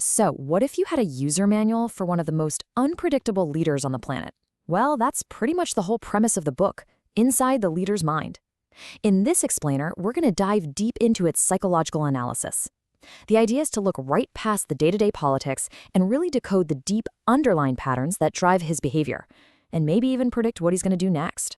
So, what if you had a user manual for one of the most unpredictable leaders on the planet? Well, that's pretty much the whole premise of the book, Inside the Leader's Mind. In this explainer, we're going to dive deep into its psychological analysis. The idea is to look right past the day-to-day politics and really decode the deep underlying patterns that drive his behavior, and maybe even predict what he's going to do next.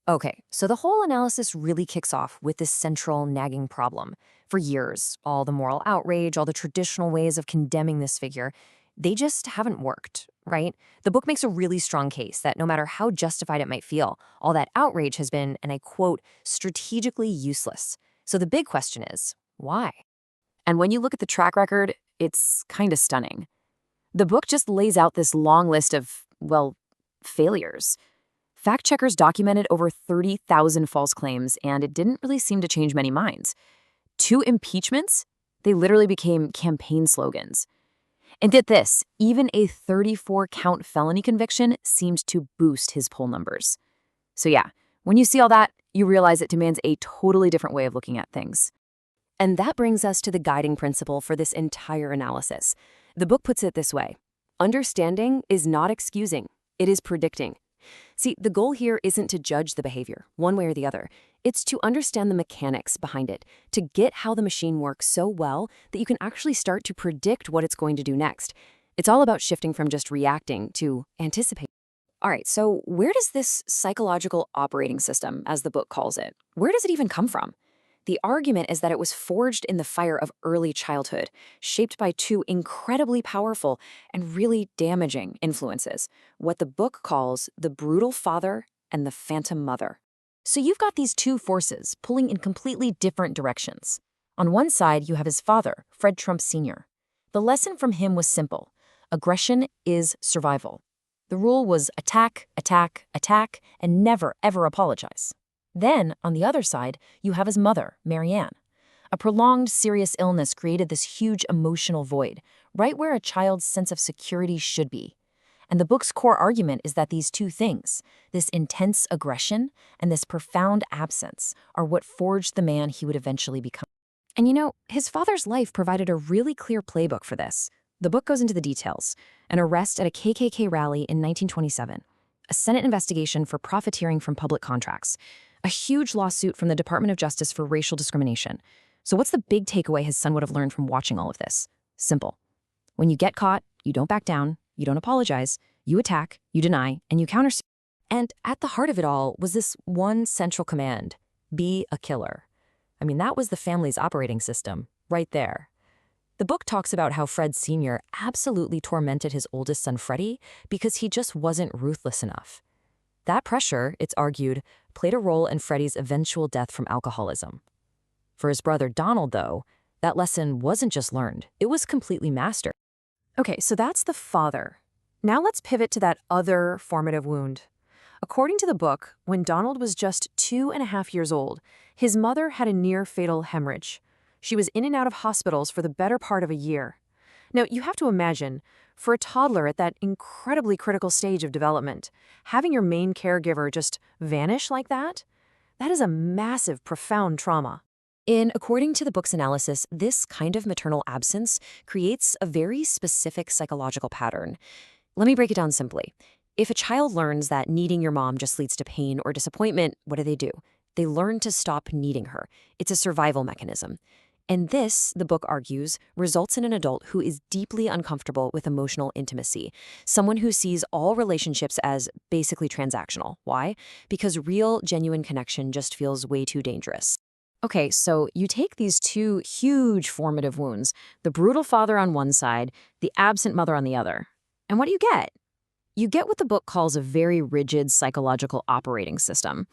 Okay, so the whole analysis really kicks off with this central nagging problem. For years, all the moral outrage, all the traditional ways of condemning this figure, they just haven't worked, right? The book makes a really strong case that no matter how justified it might feel, all that outrage has been, and I quote, strategically useless. So the big question is, why? And when you look at the track record, it's kind of stunning. The book just lays out this long list of, well, failures. Fact checkers documented over 30,000 false claims, and it didn't really seem to change many minds. 2 impeachments? They literally became campaign slogans. And get this, even a 34-count felony conviction seemed to boost his poll numbers. So yeah, when you see all that, you realize it demands a totally different way of looking at things. And that brings us to the guiding principle for this entire analysis. The book puts it this way: understanding is not excusing, it is predicting. See, the goal here isn't to judge the behavior, one way or the other. It's to understand the mechanics behind it, to get how the machine works so well that you can actually start to predict what it's going to do next. It's all about shifting from just reacting to anticipating. All right, so where does this psychological operating system, as the book calls it, where does it even come from? The argument is that it was forged in the fire of early childhood, shaped by 2 incredibly powerful and really damaging influences, what the book calls the brutal father and the phantom mother. So you've got these 2 forces pulling in completely different directions. On one side, you have his father, Fred Trump Sr. The lesson from him was simple: aggression is survival. The rule was attack, attack, attack, and never, ever apologize. Then, on the other side, you have his mother, Marianne. A prolonged, serious illness created this huge emotional void, right where a child's sense of security should be. And the book's core argument is that these 2 things, this intense aggression and this profound absence, are what forged the man he would eventually become. And you know, his father's life provided a really clear playbook for this. The book goes into the details: an arrest at a KKK rally in 1927, a Senate investigation for profiteering from public contracts, a huge lawsuit from the Department of Justice for racial discrimination. So what's the big takeaway his son would have learned from watching all of this? Simple. When you get caught, you don't back down, you don't apologize, you attack, you deny, and you counter. And at the heart of it all was this one central command: be a killer. I mean, that was the family's operating system, right there. The book talks about how Fred Sr. absolutely tormented his oldest son Freddie because he just wasn't ruthless enough. That pressure, it's argued, played a role in Freddie's eventual death from alcoholism. For his brother Donald, though, that lesson wasn't just learned, it was completely mastered. Okay, so that's the father. Now let's pivot to that other formative wound. According to the book, when Donald was just 2.5 years old, his mother had a near-fatal hemorrhage. She was in and out of hospitals for the better part of a year. Now, you have to imagine, for a toddler at that incredibly critical stage of development, having your main caregiver just vanish like that is a massive, profound trauma. According to the book's analysis, this kind of maternal absence creates a very specific psychological pattern. Let me break it down simply. If a child learns that needing your mom just leads to pain or disappointment, what do? They learn to stop needing her. It's a survival mechanism. And this, the book argues, results in an adult who is deeply uncomfortable with emotional intimacy, someone who sees all relationships as basically transactional. Why? Because real, genuine connection just feels way too dangerous. Okay, so you take these 2 huge formative wounds, the brutal father on one side, the absent mother on the other. And what do you get? You get what the book calls a very rigid psychological operating system.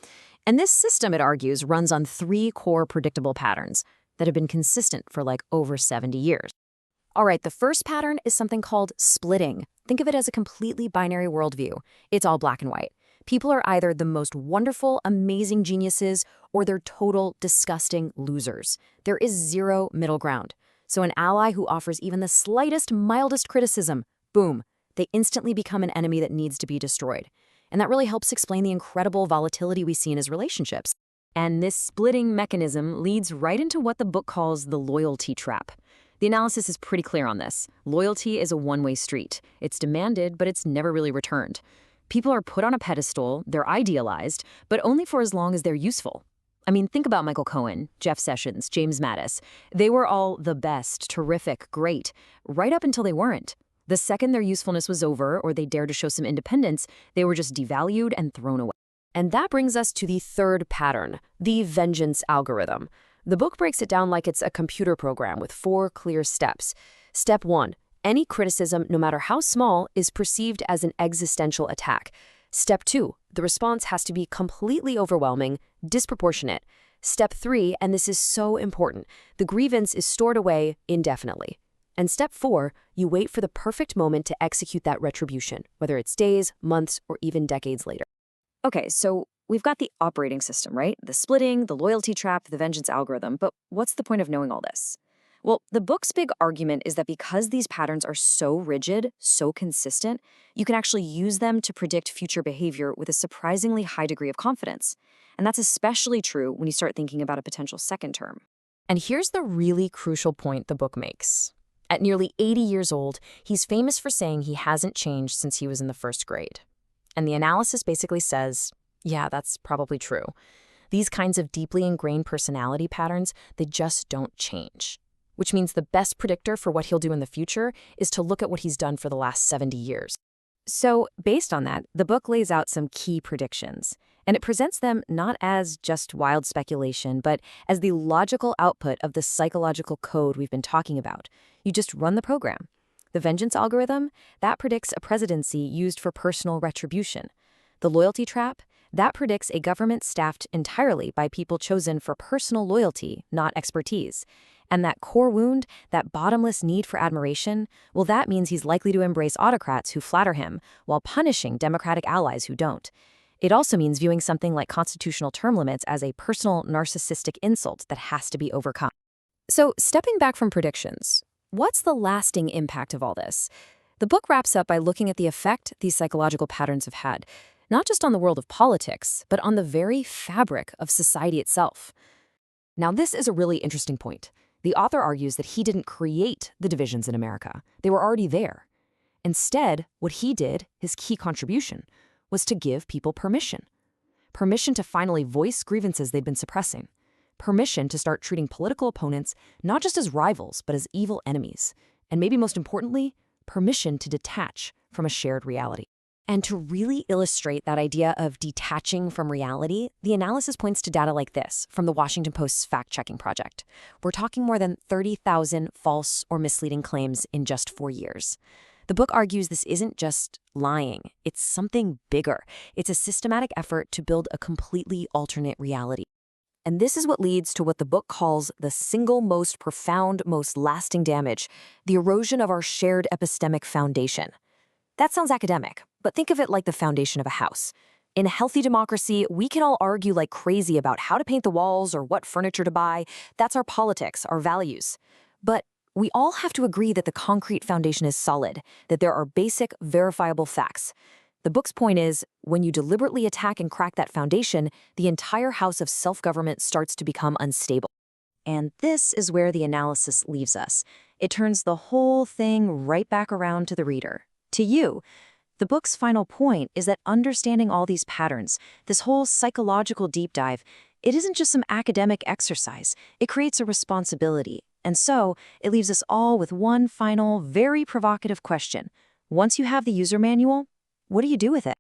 And this system, it argues, runs on 3 core predictable patterns that have been consistent for like over 70 years. All right, the first pattern is something called splitting. Think of it as a completely binary worldview. It's all black and white. People are either the most wonderful, amazing geniuses or they're total, disgusting losers. There is 0 middle ground. So an ally who offers even the slightest, mildest criticism, boom, they instantly become an enemy that needs to be destroyed. And that really helps explain the incredible volatility we see in his relationships. And this splitting mechanism leads right into what the book calls the loyalty trap. The analysis is pretty clear on this. Loyalty is a one-way street. It's demanded, but it's never really returned. People are put on a pedestal, they're idealized, but only for as long as they're useful. I mean, think about Michael Cohen, Jeff Sessions, James Mattis. They were all the best, terrific, great, right up until they weren't. The second their usefulness was over or they dared to show some independence, they were just devalued and thrown away. And that brings us to the third pattern, the vengeance algorithm. The book breaks it down like it's a computer program with 4 clear steps. Step 1, any criticism, no matter how small, is perceived as an existential attack. Step 2, the response has to be completely overwhelming, disproportionate. Step 3, and this is so important, the grievance is stored away indefinitely. And step 4, you wait for the perfect moment to execute that retribution, whether it's days, months, or even decades later. Okay, so we've got the operating system, right? The splitting, the loyalty trap, the vengeance algorithm, but what's the point of knowing all this? Well, the book's big argument is that because these patterns are so rigid, so consistent, you can actually use them to predict future behavior with a surprisingly high degree of confidence. And that's especially true when you start thinking about a potential second term. And here's the really crucial point the book makes. At nearly 80 years old, he's famous for saying he hasn't changed since he was in the first grade. And the analysis basically says, yeah, that's probably true. These kinds of deeply ingrained personality patterns, they just don't change. Which means the best predictor for what he'll do in the future is to look at what he's done for the last 70 years. So, based on that, the book lays out some key predictions. And it presents them not as just wild speculation, but as the logical output of the psychological code we've been talking about. You just run the program. The vengeance algorithm, that predicts a presidency used for personal retribution. The loyalty trap, that predicts a government staffed entirely by people chosen for personal loyalty, not expertise. And that core wound, that bottomless need for admiration, well, that means he's likely to embrace autocrats who flatter him while punishing democratic allies who don't. It also means viewing something like constitutional term limits as a personal narcissistic insult that has to be overcome. So, stepping back from predictions, what's the lasting impact of all this? The book wraps up by looking at the effect these psychological patterns have had, not just on the world of politics, but on the very fabric of society itself. Now, this is a really interesting point. The author argues that he didn't create the divisions in America. They were already there. Instead, what he did, his key contribution, was to give people permission. Permission to finally voice grievances they'd been suppressing. Permission to start treating political opponents not just as rivals, but as evil enemies. And maybe most importantly, permission to detach from a shared reality. And to really illustrate that idea of detaching from reality, the analysis points to data like this from the Washington Post's fact-checking project. We're talking more than 30,000 false or misleading claims in just 4 years. The book argues this isn't just lying, it's something bigger. It's a systematic effort to build a completely alternate reality. And this is what leads to what the book calls the single most profound, most lasting damage, the erosion of our shared epistemic foundation. That sounds academic, but think of it like the foundation of a house. In a healthy democracy, we can all argue like crazy about how to paint the walls or what furniture to buy. That's our politics, our values. But we all have to agree that the concrete foundation is solid, that there are basic, verifiable facts. The book's point is, when you deliberately attack and crack that foundation, the entire house of self-government starts to become unstable. And this is where the analysis leaves us. It turns the whole thing right back around to the reader, to you. The book's final point is that understanding all these patterns, this whole psychological deep dive, it isn't just some academic exercise. It creates a responsibility. And so, it leaves us all with one final, very provocative question. Once you have the user manual, what do you do with it?